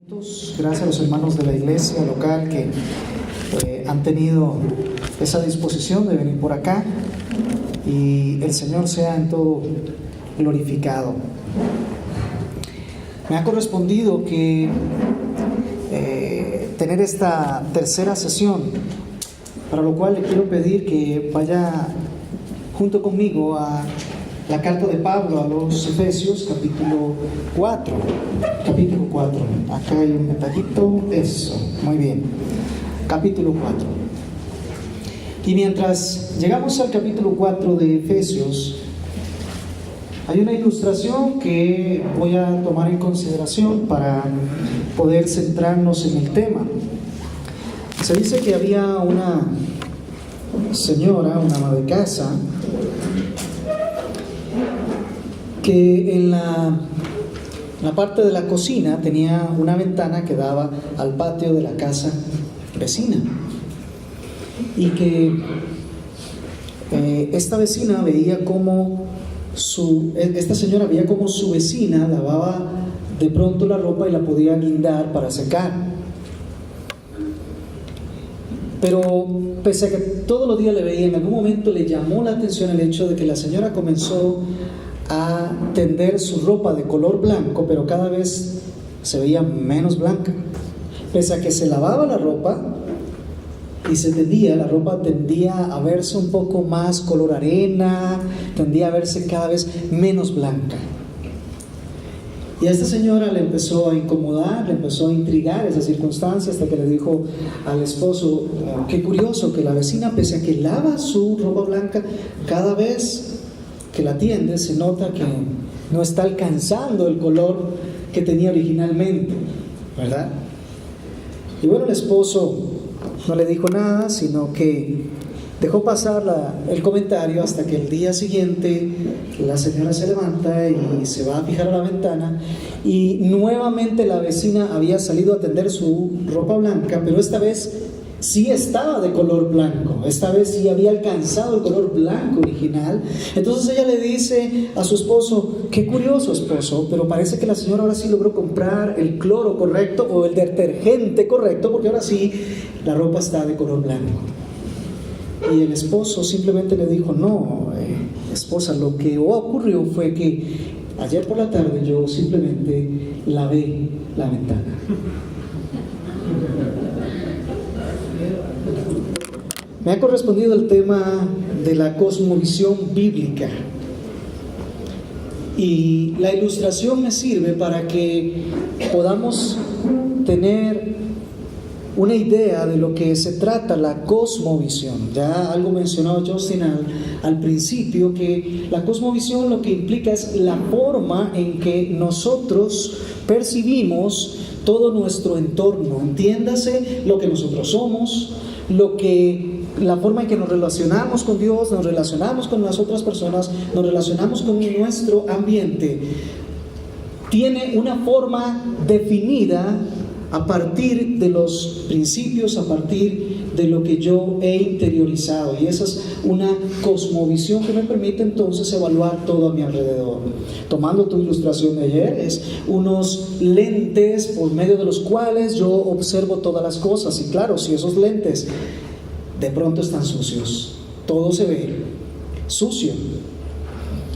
Gracias a los hermanos de la iglesia local que han tenido esa disposición de venir por acá, y el Señor sea en todo glorificado. Me ha correspondido que tener esta tercera sesión, para lo cual le quiero pedir que vaya junto conmigo a la carta de Pablo a los Efesios, capítulo 4. Acá hay un detallito. Eso, muy bien. Capítulo 4. Y mientras llegamos al capítulo 4 de Efesios, hay una ilustración que voy a tomar en consideración para poder centrarnos en el tema. Se dice que había una señora, una ama de casa, que en la parte de la cocina tenía una ventana que daba al patio de la casa vecina, y que esta señora veía como su vecina lavaba de pronto la ropa y la podía guindar para secar. Pero pese a que todos los días le veía, en algún momento le llamó la atención el hecho de que la señora comenzó a tender su ropa de color blanco, pero cada vez se veía menos blanca. Pese a que se lavaba la ropa y se tendía, la ropa tendía a verse un poco más color arena, tendía a verse cada vez menos blanca. Y a esta señora le empezó a incomodar, le empezó a intrigar esa circunstancia, hasta que le dijo al esposo: qué curioso que la vecina, pese a que lava su ropa blanca, cada vez que la tiende se nota que no está alcanzando el color que tenía originalmente, ¿verdad? Y bueno, el esposo no le dijo nada, sino que dejó pasar el comentario, hasta que el día siguiente la señora se levanta y se va a fijar a la ventana, y nuevamente la vecina había salido a tender su ropa blanca, pero esta vez sí estaba de color blanco, esta vez sí había alcanzado el color blanco original. Entonces ella le dice a su esposo: qué curioso, esposo, pero parece que la señora ahora sí logró comprar el cloro correcto o el detergente correcto, porque ahora sí la ropa está de color blanco. Y el esposo simplemente le dijo: no, esposa, lo que ocurrió fue que ayer por la tarde yo simplemente lavé la ventana. Me ha correspondido el tema de la cosmovisión bíblica, y la ilustración me sirve para que podamos tener una idea de lo que se trata la cosmovisión. Ya algo mencionado Justin al principio, que la cosmovisión lo que implica es la forma en que nosotros percibimos todo nuestro entorno. Entiéndase lo que nosotros somos, la forma en que nos relacionamos con Dios, nos relacionamos con las otras personas, nos relacionamos con nuestro ambiente. Tiene una forma definida a partir de los principios, a partir de lo que yo he interiorizado, y esa es una cosmovisión que me permite entonces evaluar todo a mi alrededor. Tomando tu ilustración de ayer, es unos lentes por medio de los cuales yo observo todas las cosas. Y claro, si esos lentes de pronto están sucios, todo se ve sucio.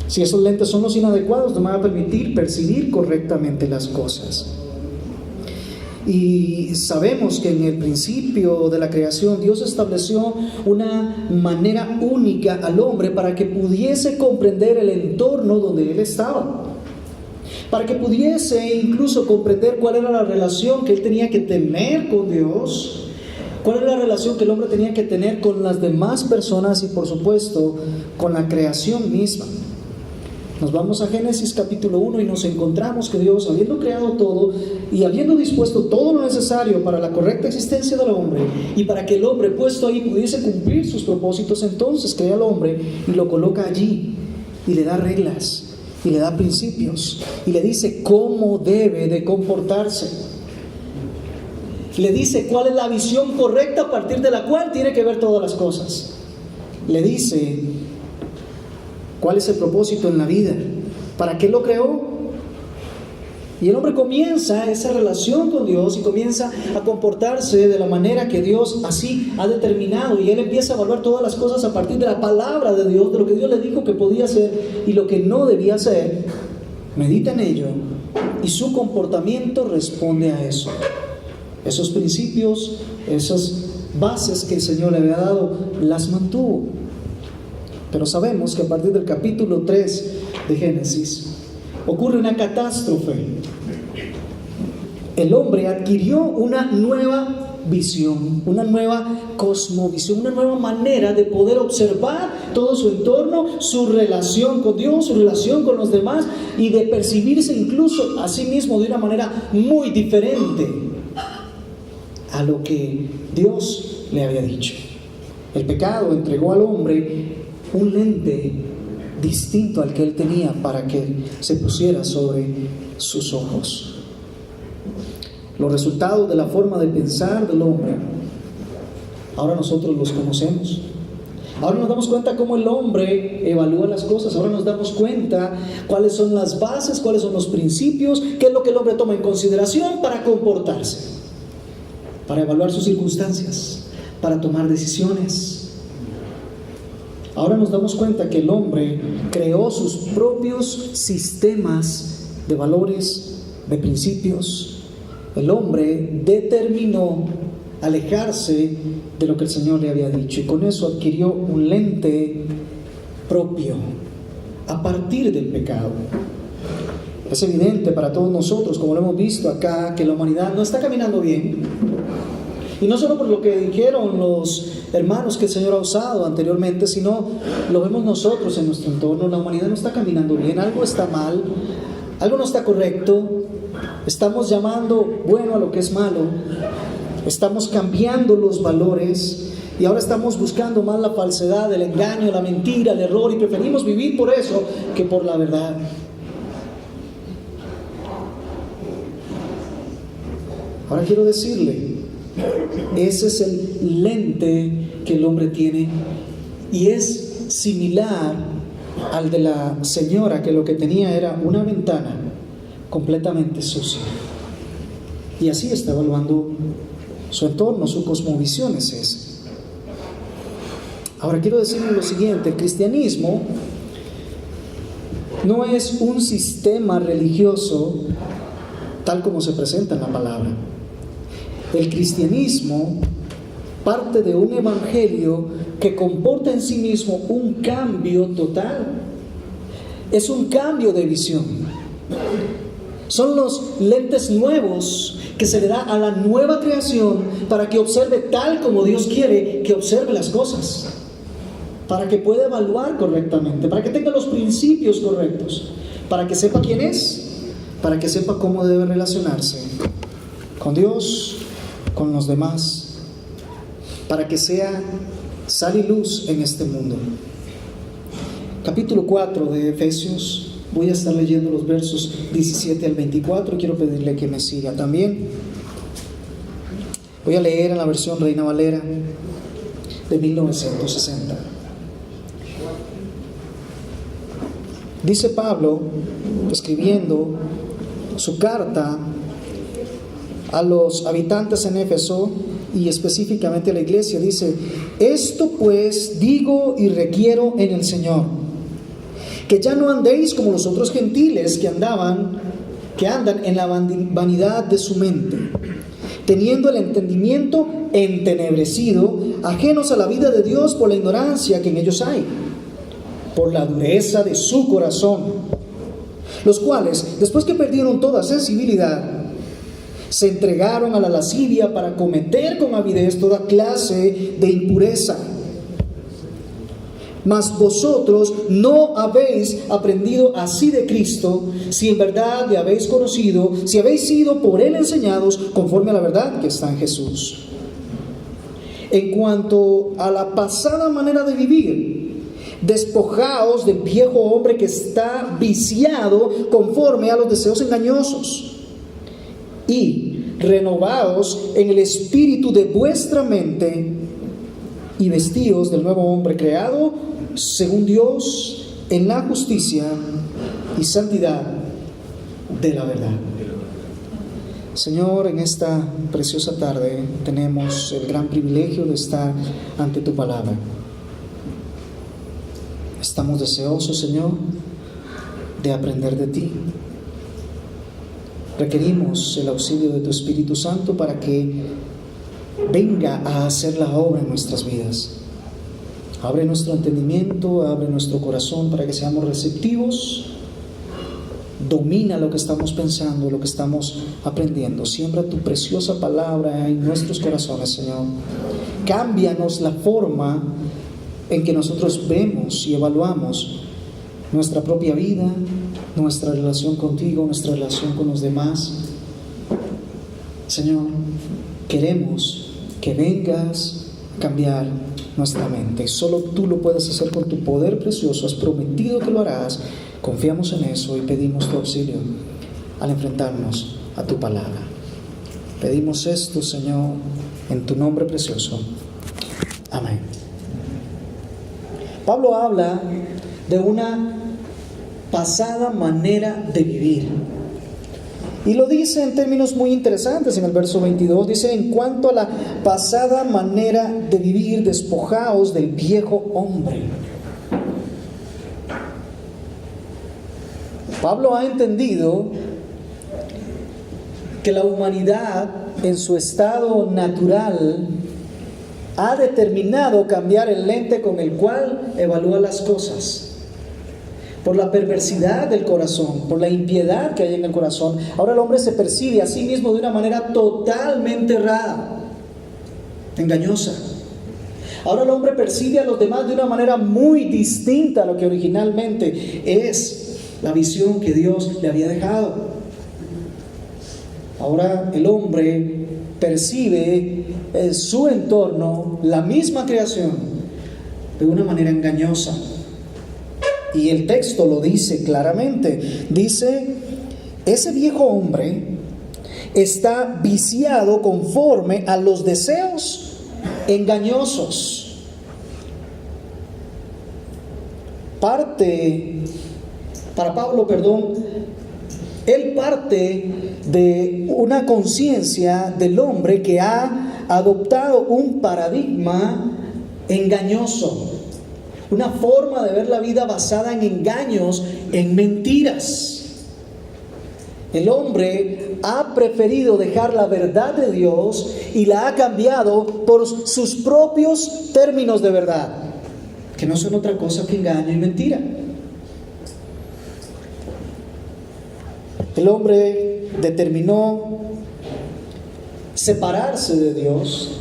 Si esos lentes son los inadecuados, no me va a permitir percibir correctamente las cosas. Y sabemos que en el principio de la creación Dios estableció una manera única al hombre para que pudiese comprender el entorno donde él estaba, para que pudiese incluso comprender cuál era la relación que él tenía que tener con Dios, cuál era la relación que el hombre tenía que tener con las demás personas y, por supuesto, con la creación misma. Nos vamos a Génesis capítulo 1 y nos encontramos que Dios, habiendo creado todo y habiendo dispuesto todo lo necesario para la correcta existencia del hombre, y para que el hombre puesto ahí pudiese cumplir sus propósitos, entonces crea al hombre y lo coloca allí, y le da reglas, y le da principios, y le dice cómo debe de comportarse. Le dice cuál es la visión correcta a partir de la cual tiene que ver todas las cosas. Le dice cuál es el propósito en la vida, para qué lo creó. Y el hombre comienza esa relación con Dios y comienza a comportarse de la manera que Dios así ha determinado. Y él empieza a evaluar todas las cosas a partir de la palabra de Dios, de lo que Dios le dijo que podía hacer y lo que no debía hacer. Medita en ello y su comportamiento responde a eso. Esos principios, esas bases que el Señor le había dado, las mantuvo. Pero sabemos que a partir del capítulo 3 de Génesis ocurre una catástrofe. El hombre adquirió una nueva visión, una nueva cosmovisión, una nueva manera de poder observar todo su entorno, su relación con Dios, su relación con los demás, y de percibirse incluso a sí mismo de una manera muy diferente a lo que Dios le había dicho. El pecado entregó al hombre un lente distinto al que él tenía para que se pusiera sobre sus ojos. Los resultados de la forma de pensar del hombre, ahora nosotros los conocemos. Ahora nos damos cuenta cómo el hombre evalúa las cosas. Ahora nos damos cuenta cuáles son las bases, cuáles son los principios, qué es lo que el hombre toma en consideración para comportarse, para evaluar sus circunstancias, para tomar decisiones. Ahora nos damos cuenta que el hombre creó sus propios sistemas de valores, de principios. El hombre determinó alejarse de lo que el Señor le había dicho, y con eso adquirió un lente propio a partir del pecado. Es evidente para todos nosotros, como lo hemos visto acá, que la humanidad no está caminando bien. Y no solo por lo que dijeron los hermanos que el Señor ha usado anteriormente, sino lo vemos nosotros en nuestro entorno. La humanidad no está caminando bien, algo está mal, algo no está correcto. Estamos llamando bueno a lo que es malo, estamos cambiando los valores y ahora estamos buscando más la falsedad, el engaño, la mentira, el error, y preferimos vivir por eso que por la verdad. Ahora quiero decirle, ese es el lente que el hombre tiene, y es similar al de la señora, que lo que tenía era una ventana completamente sucia, y así está evaluando su entorno, su cosmovisión es esa. Ahora quiero decirle lo siguiente: el cristianismo no es un sistema religioso tal como se presenta en la palabra. El cristianismo parte de un evangelio que comporta en sí mismo un cambio total. Es un cambio de visión. Son los lentes nuevos que se le da a la nueva creación para que observe tal como Dios quiere que observe las cosas, para que pueda evaluar correctamente, para que tenga los principios correctos, para que sepa quién es, para que sepa cómo debe relacionarse con Dios, con los demás, para que sea sal y luz en este mundo. Capítulo 4 de Efesios. Voy a estar leyendo los versos 17 al 24. Quiero pedirle que me siga también. Voy a leer en la versión Reina Valera de 1960. Dice Pablo, escribiendo su carta a los habitantes en Éfeso y específicamente a la iglesia, dice: esto pues digo y requiero en el Señor, que ya no andéis como los otros gentiles que andan en la vanidad de su mente, teniendo el entendimiento entenebrecido, ajenos a la vida de Dios por la ignorancia que en ellos hay, por la dureza de su corazón, los cuales, después que perdieron toda sensibilidad, se entregaron a la lascivia para cometer con avidez toda clase de impureza. Mas vosotros no habéis aprendido así de Cristo, si en verdad le habéis conocido, si habéis sido por Él enseñados conforme a la verdad que está en Jesús. En cuanto a la pasada manera de vivir, despojaos del viejo hombre que está viciado conforme a los deseos engañosos, y renovaos en el espíritu de vuestra mente, y vestíos del nuevo hombre creado según Dios en la justicia y santidad de la verdad. Señor, en esta preciosa tarde tenemos el gran privilegio de estar ante tu palabra. Estamos deseosos, Señor, de aprender de ti. Requerimos el auxilio de tu Espíritu Santo para que venga a hacer la obra en nuestras vidas. Abre nuestro entendimiento, abre nuestro corazón para que seamos receptivos. Domina lo que estamos pensando, lo que estamos aprendiendo. Siembra tu preciosa palabra en nuestros corazones, Señor. Cámbianos la forma en que nosotros vemos y evaluamos nuestra propia vida, nuestra relación contigo, nuestra relación con los demás. Señor, queremos que vengas a cambiar nuestra mente. Solo tú lo puedes hacer con tu poder precioso. Has prometido que lo harás. Confiamos en eso y pedimos tu auxilio al enfrentarnos a tu palabra. Pedimos esto, Señor, en tu nombre precioso. Amén. Pablo habla de una pasada manera de vivir. Y lo dice en términos muy interesantes en el verso 22. Dice: en cuanto a la pasada manera de vivir, despojaos del viejo hombre. Pablo ha entendido que la humanidad en su estado natural ha determinado cambiar el lente con el cual evalúa las cosas. Por la perversidad del corazón, por la impiedad que hay en el corazón, ahora el hombre se percibe a sí mismo de una manera totalmente errada, engañosa. Ahora el hombre percibe a los demás de una manera muy distinta a lo que originalmente es la visión que Dios le había dejado. Ahora el hombre percibe en su entorno, la misma creación, de una manera engañosa. Y el texto lo dice claramente. Dice: ese viejo hombre está viciado conforme a los deseos engañosos. Para Pablo, él parte de una conciencia del hombre que ha adoptado un paradigma engañoso, una forma de ver la vida basada en engaños, en mentiras. El hombre ha preferido dejar la verdad de Dios y la ha cambiado por sus propios términos de verdad, que no son otra cosa que engaño y mentira. El hombre determinó separarse de Dios.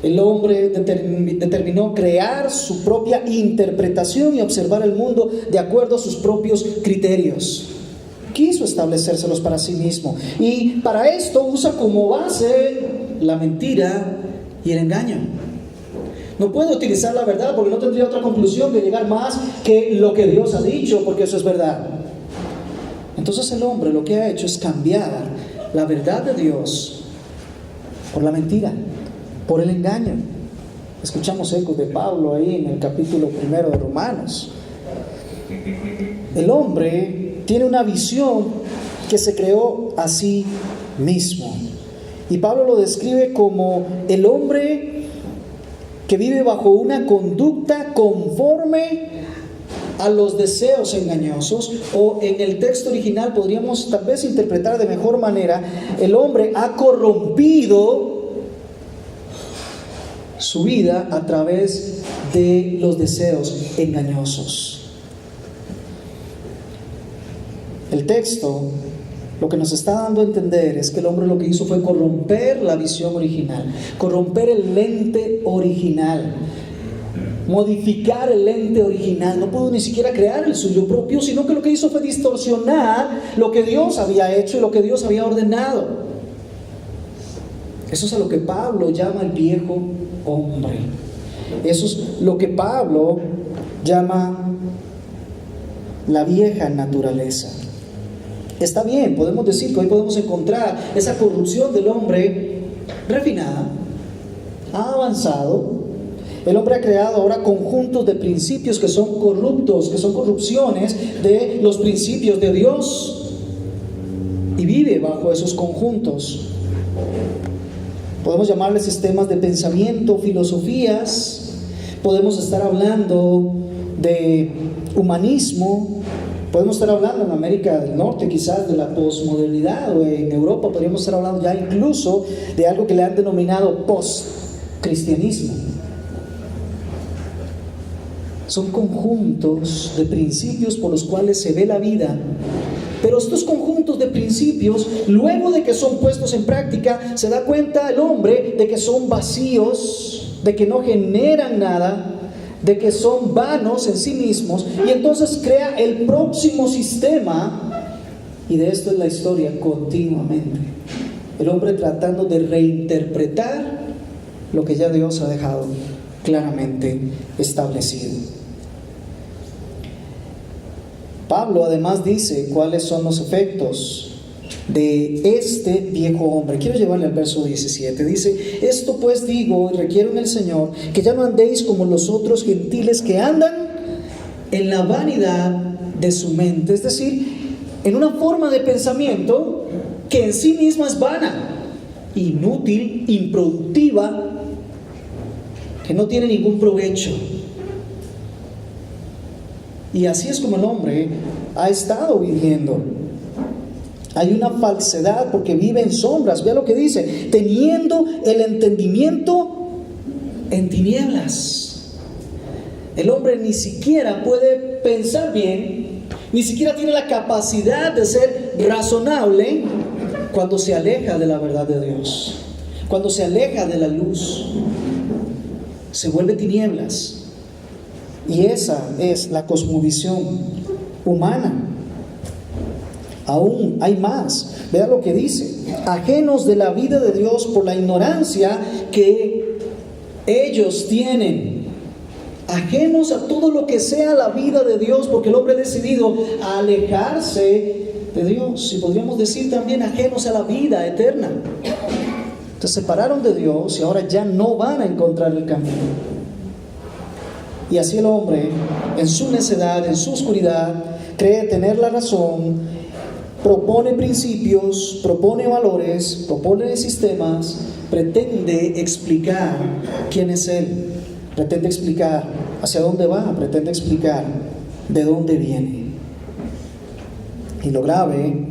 El hombre determinó crear su propia interpretación y observar el mundo de acuerdo a sus propios criterios. Quiso establecérselos para sí mismo. Y para esto usa como base la mentira y el engaño. No puede utilizar la verdad porque no tendría otra conclusión de llegar más que lo que Dios ha dicho, porque eso es verdad. Entonces el hombre lo que ha hecho es cambiar la verdad de Dios por la mentira, por el engaño. Escuchamos ecos de Pablo ahí en el capítulo 1 de Romanos. El hombre tiene una visión que se creó a sí mismo. Y Pablo lo describe como el hombre que vive bajo una conducta conforme a los deseos engañosos, o en el texto original podríamos tal vez interpretar de mejor manera: el hombre ha corrompido su vida a través de los deseos engañosos. El texto lo que nos está dando a entender es que el hombre lo que hizo fue corromper la visión original, corromper el lente original, modificar el lente original. No pudo ni siquiera crear el suyo propio, sino que lo que hizo fue distorsionar lo que Dios había hecho y lo que Dios había ordenado. Eso es a lo que Pablo llama el viejo hombre. Eso es lo que Pablo llama la vieja naturaleza. Está bien, podemos decir que hoy podemos encontrar esa corrupción del hombre refinada, ha avanzado. El hombre ha creado ahora conjuntos de principios que son corruptos, que son corrupciones de los principios de Dios. y vive bajo esos conjuntos. Podemos llamarles sistemas de pensamiento, filosofías, podemos estar hablando de humanismo, podemos estar hablando en América del Norte quizás de la posmodernidad, o en Europa podríamos estar hablando ya incluso de algo que le han denominado post-cristianismo. Son conjuntos de principios por los cuales se ve la vida, pero estos conjuntos de principios, luego de que son puestos en práctica, se da cuenta el hombre de que son vacíos, de que no generan nada, de que son vanos en sí mismos, y entonces crea el próximo sistema, y de esto es la historia continuamente. El hombre tratando de reinterpretar lo que ya Dios ha dejado claramente establecido. Pablo además dice cuáles son los efectos de este viejo hombre. Quiero llevarle al verso 17. Dice: esto pues digo y requiero en el Señor, que ya no andéis como los otros gentiles que andan en la vanidad de su mente. Es decir, en una forma de pensamiento que en sí misma es vana, inútil, improductiva, que no tiene ningún provecho. Y así es como el hombre ha estado viviendo. Hay una falsedad porque vive en sombras. Vea lo que dice: teniendo el entendimiento en tinieblas. El hombre ni siquiera puede pensar bien, ni siquiera tiene la capacidad de ser razonable cuando se aleja de la verdad de Dios, cuando se aleja de la luz. Se vuelve tinieblas. Y esa es la cosmovisión humana. Aún hay más. Vea lo que dice: ajenos de la vida de Dios por la ignorancia que ellos tienen. Ajenos a todo lo que sea la vida de Dios, porque el hombre ha decidido alejarse de Dios. Y podríamos decir también ajenos a la vida eterna. Se separaron de Dios y ahora ya no van a encontrar el camino. Y así el hombre, en su necedad, en su oscuridad, cree tener la razón, propone principios, propone valores, propone sistemas, pretende explicar quién es Él, pretende explicar hacia dónde va, pretende explicar de dónde viene. Y lo grave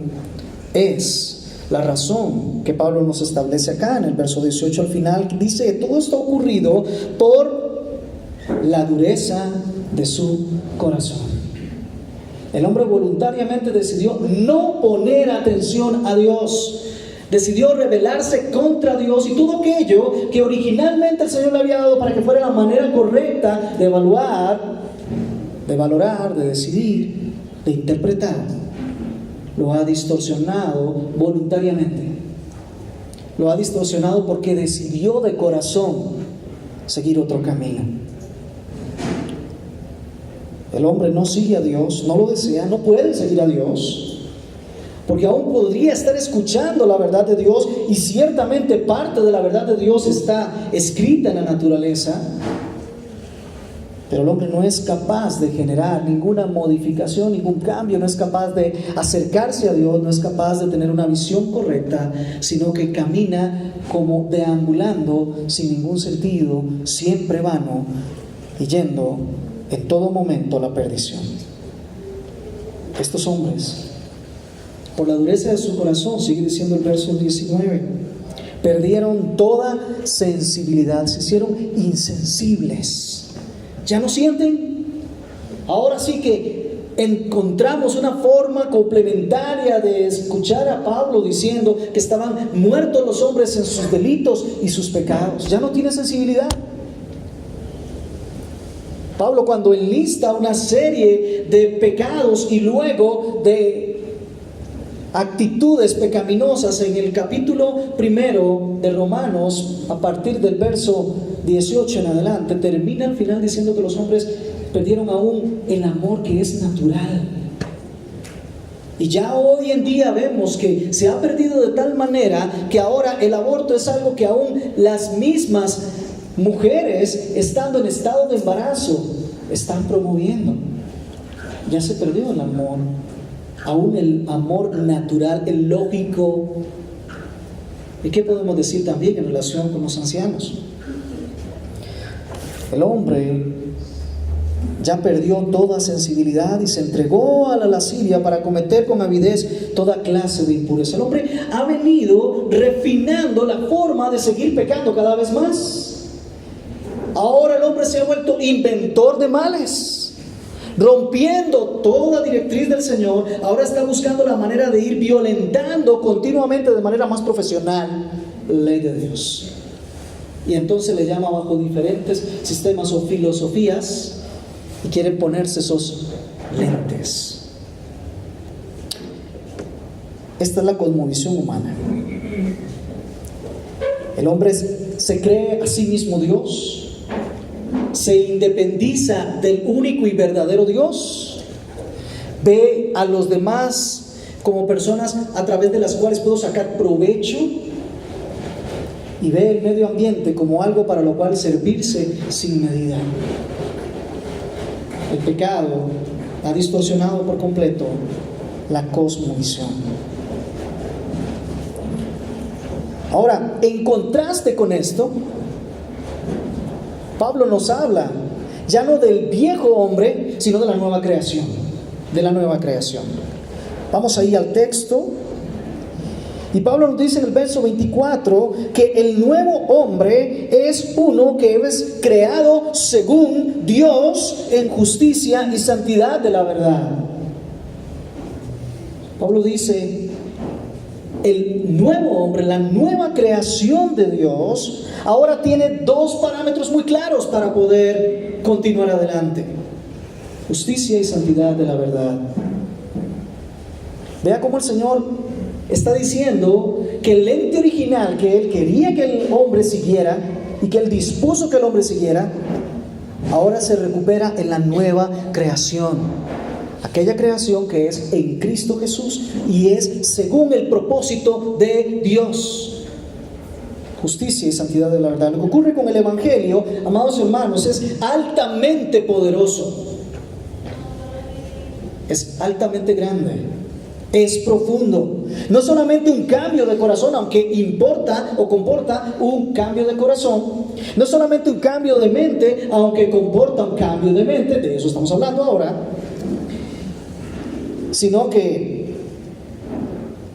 es la razón que Pablo nos establece acá en el verso 18 al final. Dice que todo esto ha ocurrido por la dureza de su corazón. El hombre voluntariamente decidió no poner atención a Dios, decidió rebelarse contra Dios, y todo aquello que originalmente el Señor le había dado para que fuera la manera correcta de evaluar, de valorar, de decidir, de interpretar, lo ha distorsionado voluntariamente. Lo ha distorsionado porque decidió de corazón seguir otro camino. El hombre no sigue a Dios, no lo desea, no puede seguir a Dios, porque aún podría estar escuchando la verdad de Dios, y ciertamente parte de la verdad de Dios está escrita en la naturaleza, pero el hombre no es capaz de generar ninguna modificación, ningún cambio, no es capaz de acercarse a Dios, no es capaz de tener una visión correcta, sino que camina como deambulando sin ningún sentido, siempre vano, y yendo en todo momento a la perdición. Estos hombres, por la dureza de su corazón, sigue diciendo el verso 19, perdieron toda sensibilidad, se hicieron insensibles. ¿Ya no sienten? Ahora sí que encontramos una forma complementaria de escuchar a Pablo diciendo que estaban muertos los hombres en sus delitos y sus pecados. ¿Ya no tiene sensibilidad? Pablo, cuando enlista una serie de pecados y luego de actitudes pecaminosas en el capítulo 1 de Romanos, a partir del verso 18 en adelante, termina al final diciendo que los hombres perdieron aún el amor que es natural. Y ya hoy en día vemos que se ha perdido de tal manera que ahora el aborto es algo que aún las mismas mujeres, estando en estado de embarazo, están promoviendo. Ya se perdió el amor aún el amor natural, el lógico. ¿Y qué podemos decir también en relación con los ancianos? El hombre ya perdió toda sensibilidad y se entregó a la lascivia para cometer con avidez toda clase de impureza. El hombre ha venido refinando la forma de seguir pecando cada vez más. Ahora el hombre se ha vuelto inventor de males, rompiendo toda directriz del Señor. Ahora está buscando la manera de ir violentando continuamente de manera más profesional la ley de Dios. Y entonces le llama bajo diferentes sistemas o filosofías y quiere ponerse esos lentes. Esta es la cosmovisión humana. El hombre se cree a sí mismo Dios, se independiza del único y verdadero Dios, ve a los demás como personas a través de las cuales puedo sacar provecho, y ve el medio ambiente como algo para lo cual servirse sin medida. El pecado ha distorsionado por completo la cosmovisión. Ahora, en contraste con esto, Pablo nos habla ya no del viejo hombre, sino de la nueva creación. De la nueva creación. Vamos ahí al texto. Y Pablo nos dice en el verso 24 que el nuevo hombre es uno que es creado según Dios en justicia y santidad de la verdad. Pablo dice, el nuevo hombre, la nueva creación de Dios, ahora tiene dos parámetros muy claros para poder continuar adelante: justicia y santidad de la verdad. Vea cómo el Señor está diciendo que el ente original que Él quería que el hombre siguiera y que Él dispuso que el hombre siguiera, ahora se recupera en la nueva creación. Aquella creación que es en Cristo Jesús y es según el propósito de Dios. Justicia y santidad de la verdad. Lo que ocurre con el Evangelio, amados hermanos, es altamente poderoso. Es altamente grande. Es profundo. No solamente un cambio de corazón, aunque importa o comporta un cambio de corazón. No solamente un cambio de mente, aunque comporta un cambio de mente. De eso estamos hablando ahora. Sino que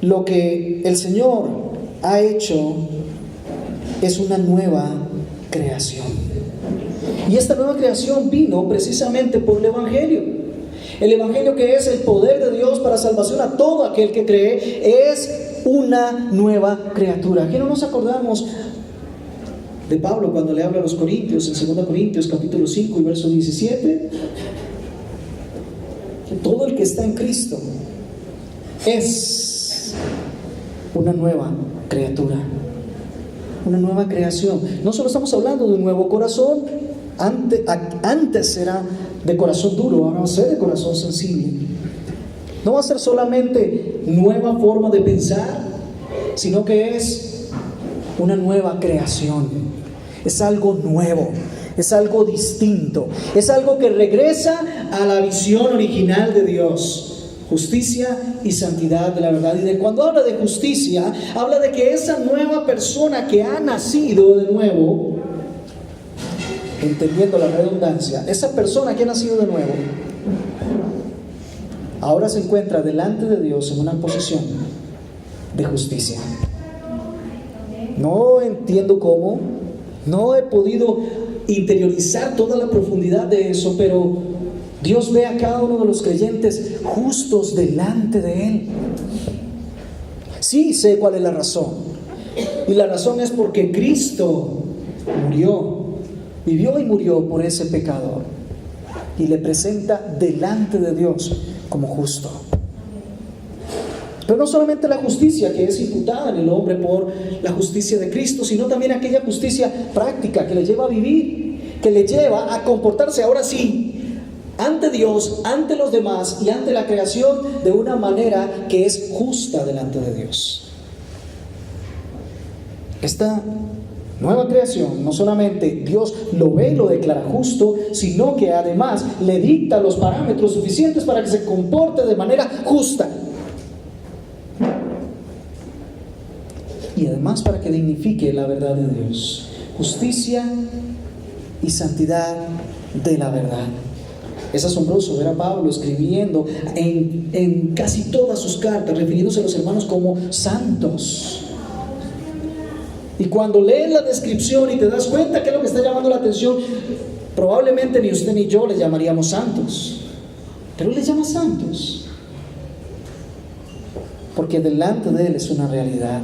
lo que el Señor ha hecho es una nueva creación. Y esta nueva creación vino precisamente por el Evangelio. El Evangelio, que es el poder de Dios para salvación a todo aquel que cree, es una nueva criatura. ¿Qué no nos acordamos de Pablo cuando le habla a los Corintios en 2 Corintios capítulo 5 y verso 17? Que todo el que está en Cristo es una nueva criatura, una nueva creación. No solo estamos hablando de un nuevo corazón. Antes era de corazón duro, ahora va a ser de corazón sensible. No va a ser solamente nueva forma de pensar, sino que es una nueva creación. Es algo nuevo, es algo distinto, es algo que regresa a la visión original de Dios. Justicia y santidad de la verdad. Y de cuando habla de justicia, habla de que esa nueva persona que ha nacido de nuevo, entendiendo la redundancia, esa persona que ha nacido de nuevo, ahora se encuentra delante de Dios en una posición de justicia. No entiendo cómo, no he podido interiorizar toda la profundidad de eso, pero Dios ve a cada uno de los creyentes justos delante de Él. Sí sé cuál es la razón, y la razón es porque Cristo vivió y murió por ese pecador, y le presenta delante de Dios como justo. Pero no solamente la justicia que es imputada en el hombre por la justicia de Cristo, sino también aquella justicia práctica que le lleva a vivir, que le lleva a comportarse ahora sí ante Dios, ante los demás y ante la creación de una manera que es justa delante de Dios. Esta Nueva creación, no solamente Dios lo ve y lo declara justo, sino que además le dicta los parámetros suficientes para que se comporte de manera justa. Y además para que dignifique la verdad de Dios. Justicia y santidad de la verdad. Es asombroso ver a Pablo escribiendo en casi todas sus cartas, refiriéndose a los hermanos como santos. Y cuando lees la descripción y te das cuenta que es lo que está llamando la atención, probablemente ni usted ni yo le llamaríamos santos, pero él les llama santos, porque delante de él es una realidad,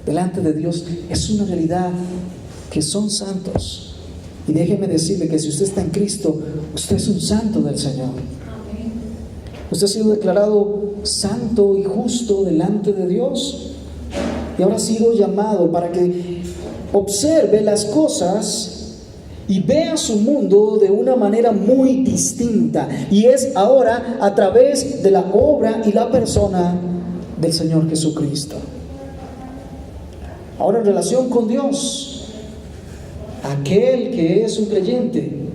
delante de Dios es una realidad que son santos. Y déjeme decirle que si usted está en Cristo, usted es un santo del Señor. Usted ha sido declarado santo y justo delante de Dios. Y ahora ha sido llamado para que observe las cosas y vea su mundo de una manera muy distinta. Y es ahora a través de la obra y la persona del Señor Jesucristo. Ahora en relación con Dios, aquel que es un creyente,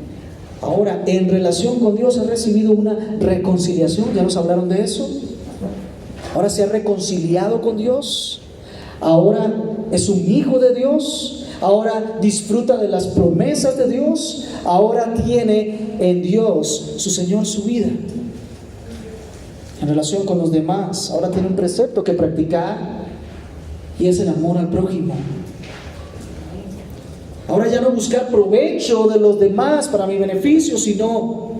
ahora en relación con Dios ha recibido una reconciliación. ¿Ya nos hablaron de eso? Ahora se ha reconciliado con Dios. Ahora es un hijo de Dios, ahora disfruta de las promesas de Dios, ahora tiene en Dios su Señor su vida. En relación con los demás, ahora tiene un precepto que practicar y es el amor al prójimo. Ahora ya no buscar provecho de los demás para mi beneficio, sino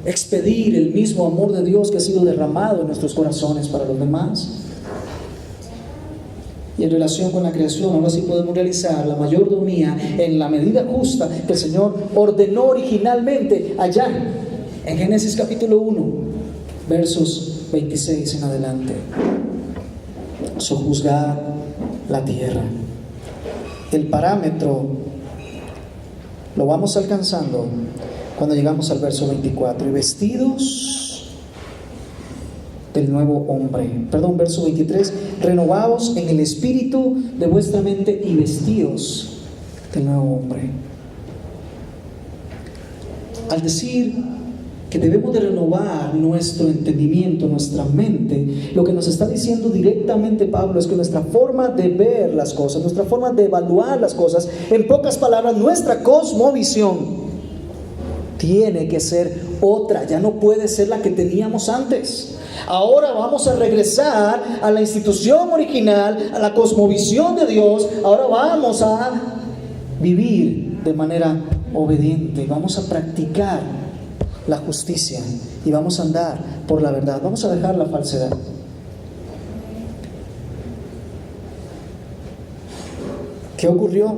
expedir el mismo amor de Dios que ha sido derramado en nuestros corazones para los demás. Y en relación con la creación, ahora sí podemos realizar la mayordomía en la medida justa que el Señor ordenó originalmente allá en Génesis capítulo 1, versos 26 en adelante. Sojuzgar la tierra. El parámetro lo vamos alcanzando cuando llegamos al verso 24. Y vestidos del nuevo hombre. Verso 23. Renovaos en el espíritu de vuestra mente y vestíos del nuevo hombre. Al decir que debemos de renovar nuestro entendimiento, nuestra mente, lo que nos está diciendo directamente Pablo es que nuestra forma de ver las cosas, nuestra forma de evaluar las cosas, en pocas palabras, nuestra cosmovisión tiene que ser otra, ya no puede ser la que teníamos antes. Ahora vamos a regresar a la institución original, a la cosmovisión de Dios. Ahora vamos a vivir de manera obediente, vamos a practicar la justicia y vamos a andar por la verdad, vamos a dejar la falsedad. ¿Qué ocurrió?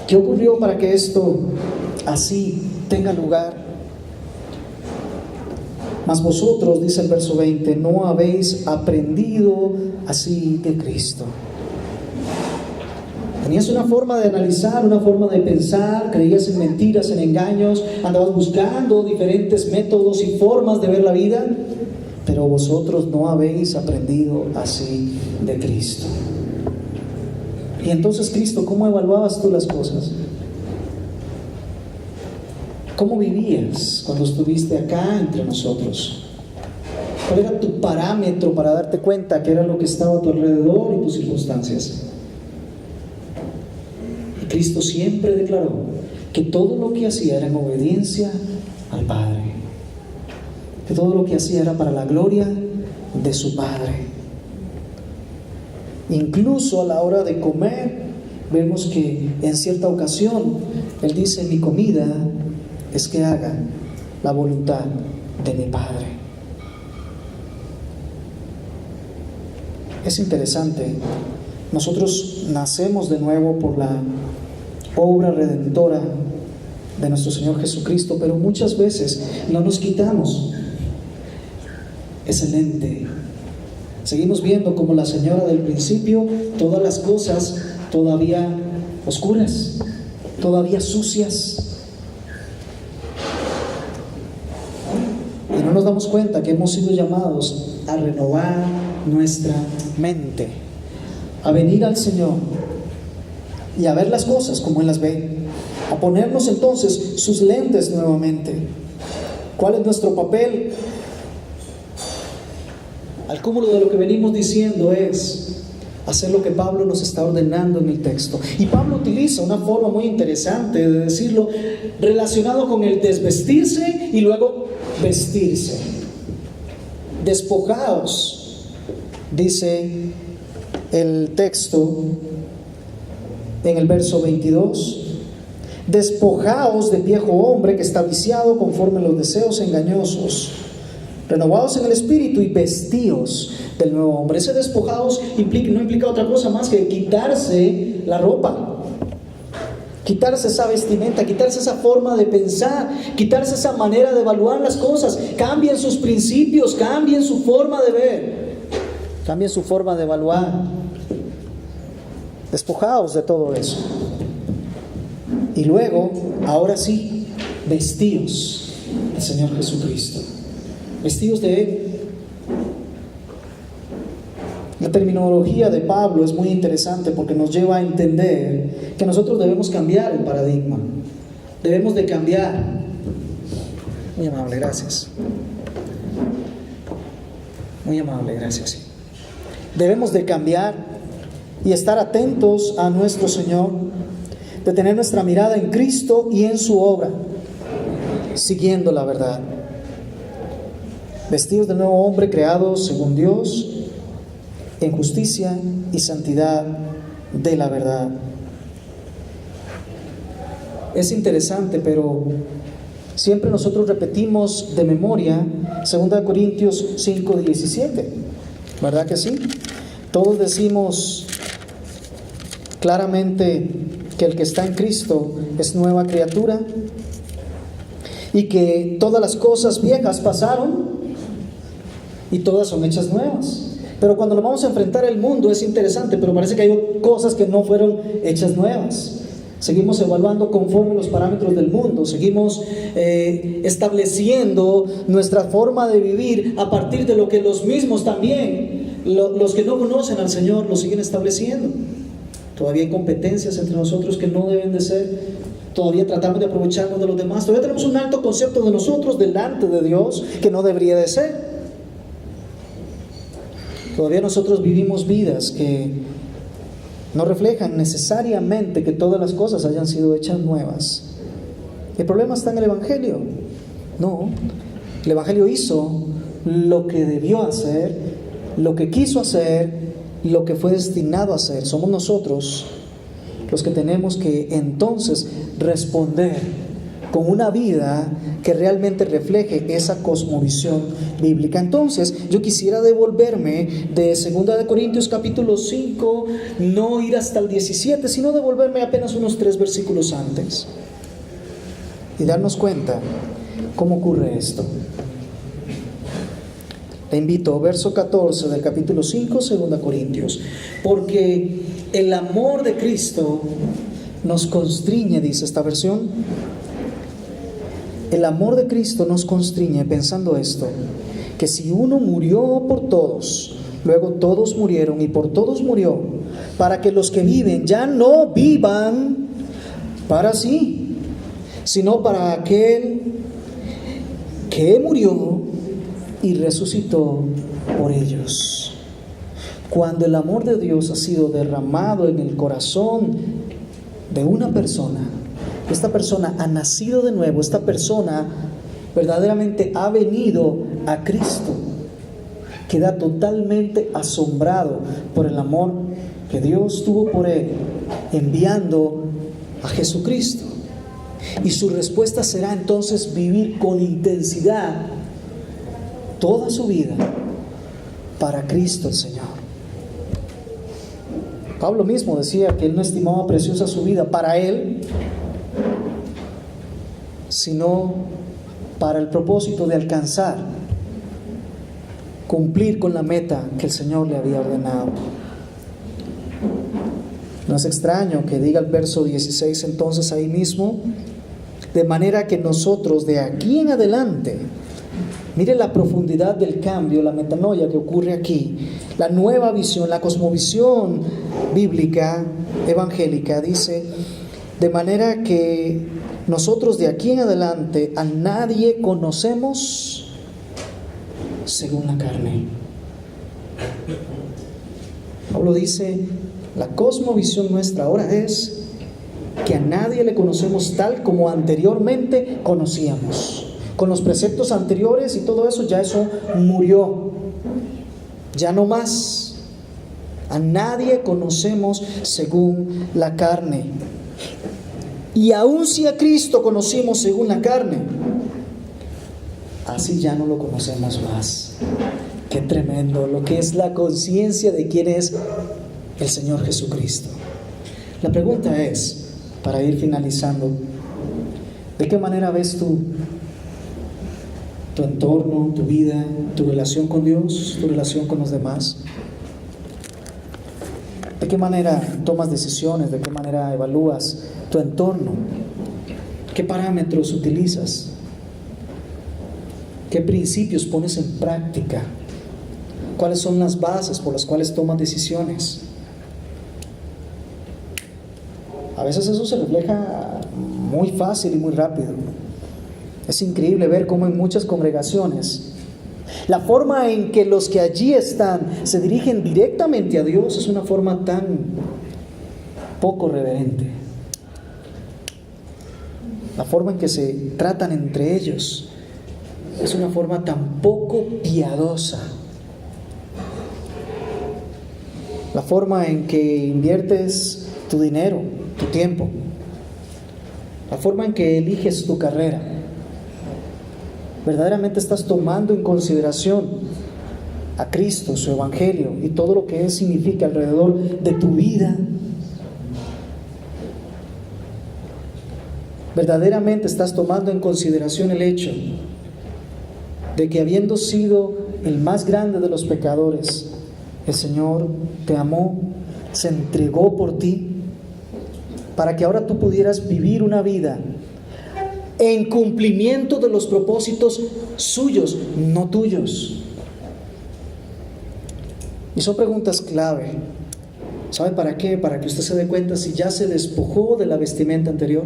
¿Qué ocurrió para que esto así tenga lugar? Mas vosotros, dice el verso 20, no habéis aprendido así de Cristo. Tenías una forma de analizar, una forma de pensar, creías en mentiras, en engaños, andabas buscando diferentes métodos y formas de ver la vida, pero vosotros no habéis aprendido así de Cristo. Y entonces, Cristo, ¿cómo evaluabas tú las cosas? ¿Cómo vivías cuando estuviste acá entre nosotros? ¿Cuál era tu parámetro para darte cuenta que era lo que estaba a tu alrededor y tus circunstancias? Y Cristo siempre declaró que todo lo que hacía era en obediencia al Padre, que todo lo que hacía era para la gloria de su Padre. Incluso a la hora de comer, vemos que en cierta ocasión Él dice: mi comida es que haga la voluntad de mi Padre. Es interesante, nosotros nacemos de nuevo por la obra redentora de nuestro Señor Jesucristo, pero muchas veces no nos quitamos ese lente. Seguimos viendo como la señora del principio, todas las cosas todavía oscuras, todavía sucias. Y no nos damos cuenta que hemos sido llamados a renovar nuestra mente, a venir al Señor y a ver las cosas como Él las ve, a ponernos entonces sus lentes nuevamente. ¿Cuál es nuestro papel? Al cúmulo de lo que venimos diciendo es hacer lo que Pablo nos está ordenando en el texto. Y Pablo utiliza una forma muy interesante de decirlo, relacionado con el desvestirse y luego vestirse. Despojaos, dice el texto en el verso 22. Despojaos del viejo hombre que está viciado conforme a los deseos engañosos. Renovaos en el espíritu y vestíos del nuevo hombre. Ese despojaos no implica otra cosa más que quitarse la ropa, quitarse esa vestimenta, quitarse esa forma de pensar, quitarse esa manera de evaluar las cosas. Cambien sus principios, cambien su forma de ver, cambien su forma de evaluar. Despojaos de todo eso. Y luego, ahora sí, vestíos del Señor Jesucristo. Vestíos de Él. La terminología de Pablo es muy interesante porque nos lleva a entender que nosotros debemos cambiar el paradigma. Debemos de cambiar. Muy amable, gracias. Muy amable, gracias. Debemos de cambiar y estar atentos a nuestro Señor, de tener nuestra mirada en Cristo y en su obra, siguiendo la verdad. Vestidos del nuevo hombre creado según Dios, en justicia y santidad de la verdad. Es interesante, pero siempre nosotros repetimos de memoria 2 Corintios 5:17, ¿verdad que sí? Todos decimos claramente que el que está en Cristo es nueva criatura y que todas las cosas viejas pasaron y todas son hechas nuevas. Pero cuando lo vamos a enfrentar al mundo es interesante, pero parece que hay cosas que no fueron hechas nuevas. Seguimos evaluando conforme los parámetros del mundo, seguimos estableciendo nuestra forma de vivir a partir de lo que los mismos también, los que no conocen al Señor, lo siguen estableciendo. Todavía hay competencias entre nosotros que no deben de ser. Todavía tratamos de aprovecharnos de los demás. Todavía tenemos un alto concepto de nosotros delante de Dios que no debería de ser. Todavía nosotros vivimos vidas que no reflejan necesariamente que todas las cosas hayan sido hechas nuevas. El problema está en el Evangelio. No, el Evangelio hizo lo que debió hacer, lo que quiso hacer, lo que fue destinado a hacer. Somos nosotros los que tenemos que entonces responder con una vida que realmente refleje esa cosmovisión bíblica. Entonces, yo quisiera devolverme de 2 Corintios capítulo 5, no ir hasta el 17, sino devolverme apenas unos 3 versículos antes y darnos cuenta cómo ocurre esto. Le invito, verso 14 del capítulo 5, 2 Corintios. Porque el amor de Cristo nos constriñe, dice esta versión. El amor de Cristo nos constriñe pensando esto, que si uno murió por todos, luego todos murieron y por todos murió, para que los que viven ya no vivan para sí, sino para aquel que murió y resucitó por ellos. Cuando el amor de Dios ha sido derramado en el corazón de una persona, esta persona ha nacido de nuevo, esta persona verdaderamente ha venido a Cristo, queda totalmente asombrado por el amor que Dios tuvo por él, enviando a Jesucristo. Y su respuesta será entonces vivir con intensidad toda su vida para Cristo el Señor. Pablo mismo decía que él no estimaba preciosa su vida para él, sino para el propósito de alcanzar, cumplir con la meta que el Señor le había ordenado. No es extraño que diga el verso 16 entonces ahí mismo, de manera que nosotros de aquí en adelante Mire la profundidad del cambio, la metanoia que ocurre aquí. La nueva visión, la cosmovisión bíblica, evangélica, dice: de manera que nosotros de aquí en adelante a nadie conocemos según la carne. Pablo dice: la cosmovisión nuestra ahora es que a nadie le conocemos tal como anteriormente conocíamos. Con los preceptos anteriores y todo eso, ya eso murió. Ya no más. A nadie conocemos según la carne. Y aun si a Cristo conocimos según la carne, así ya no lo conocemos más. Qué tremendo lo que es la conciencia de quién es el Señor Jesucristo. La pregunta es, para ir finalizando, ¿de qué manera ves tú tu entorno, tu vida, tu relación con Dios, tu relación con los demás? ¿De qué manera tomas decisiones? ¿De qué manera evalúas tu entorno? ¿Qué parámetros utilizas? ¿Qué principios pones en práctica? ¿Cuáles son las bases por las cuales tomas decisiones? A veces eso se refleja muy fácil y muy rápido. Es increíble ver cómo en muchas congregaciones la forma en que los que allí están se dirigen directamente a Dios es una forma tan poco reverente. La forma en que se tratan entre ellos es una forma tan poco piadosa. La forma en que inviertes tu dinero, tu tiempo, la forma en que eliges tu carrera, ¿verdaderamente estás tomando en consideración a Cristo, su Evangelio y todo lo que Él significa alrededor de tu vida? ¿Verdaderamente estás tomando en consideración el hecho de que, habiendo sido el más grande de los pecadores, el Señor te amó, se entregó por ti, para que ahora tú pudieras vivir una vida en cumplimiento de los propósitos suyos, no tuyos? Y son preguntas clave. ¿Sabe para qué? Para que usted se dé cuenta si ya se despojó de la vestimenta anterior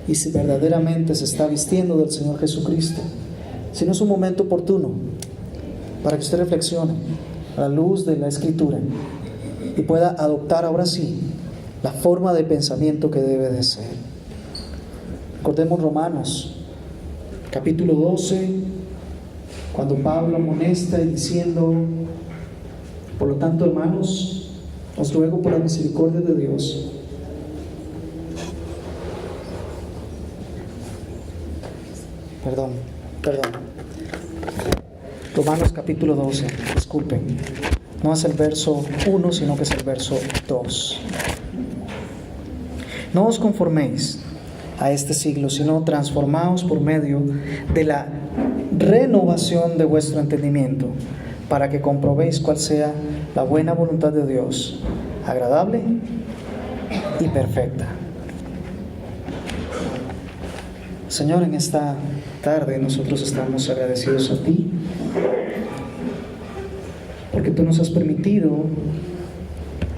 y si verdaderamente se está vistiendo del Señor Jesucristo. Si no, es un momento oportuno para que usted reflexione a la luz de la Escritura y pueda adoptar ahora sí la forma de pensamiento que debe de ser. Recordemos Romanos capítulo 12, cuando Pablo amonesta y diciendo: por lo tanto, hermanos, os ruego por la misericordia de Dios, perdón, Romanos capítulo 12, disculpen, no es el verso 1, sino que es el verso 2. No os conforméis a este siglo, sino transformaos por medio de la renovación de vuestro entendimiento, para que comprobéis cuál sea la buena voluntad de Dios, agradable y perfecta. Señor, en esta tarde nosotros estamos agradecidos a ti, porque tú nos has permitido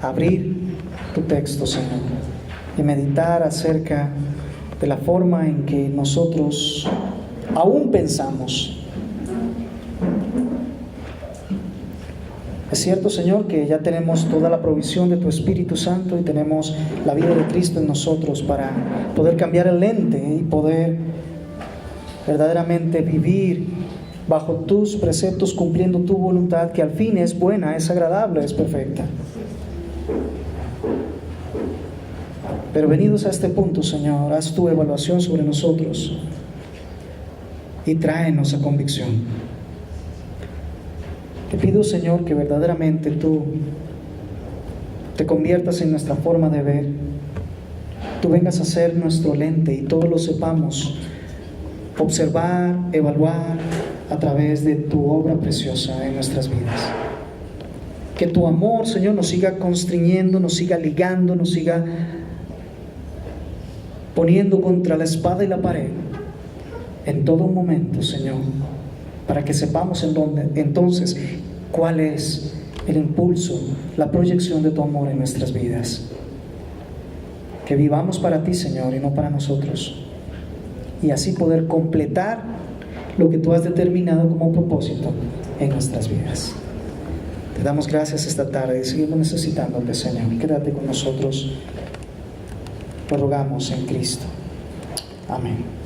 abrir tu texto, Señor, y meditar acerca de la forma en que nosotros aún pensamos. Es cierto, Señor, que ya tenemos toda la provisión de tu Espíritu Santo y tenemos la vida de Cristo en nosotros para poder cambiar el lente y poder verdaderamente vivir bajo tus preceptos, cumpliendo tu voluntad, que al fin es buena, es agradable, es perfecta. Pero venidos a este punto, Señor, haz tu evaluación sobre nosotros y tráenos a convicción. Te pido, Señor, que verdaderamente tú te conviertas en nuestra forma de ver. Tú vengas a ser nuestro lente y todos lo sepamos observar, evaluar a través de tu obra preciosa en nuestras vidas. Que tu amor, Señor, nos siga constriñendo, nos siga ligando, nos siga poniendo contra la espada y la pared, en todo momento, Señor, para que sepamos entonces cuál es el impulso, la proyección de tu amor en nuestras vidas. Que vivamos para ti, Señor, y no para nosotros, y así poder completar lo que tú has determinado como propósito en nuestras vidas. Te damos gracias esta tarde y seguimos necesitándote, Señor. Quédate con nosotros, lo rogamos en Cristo. Amén.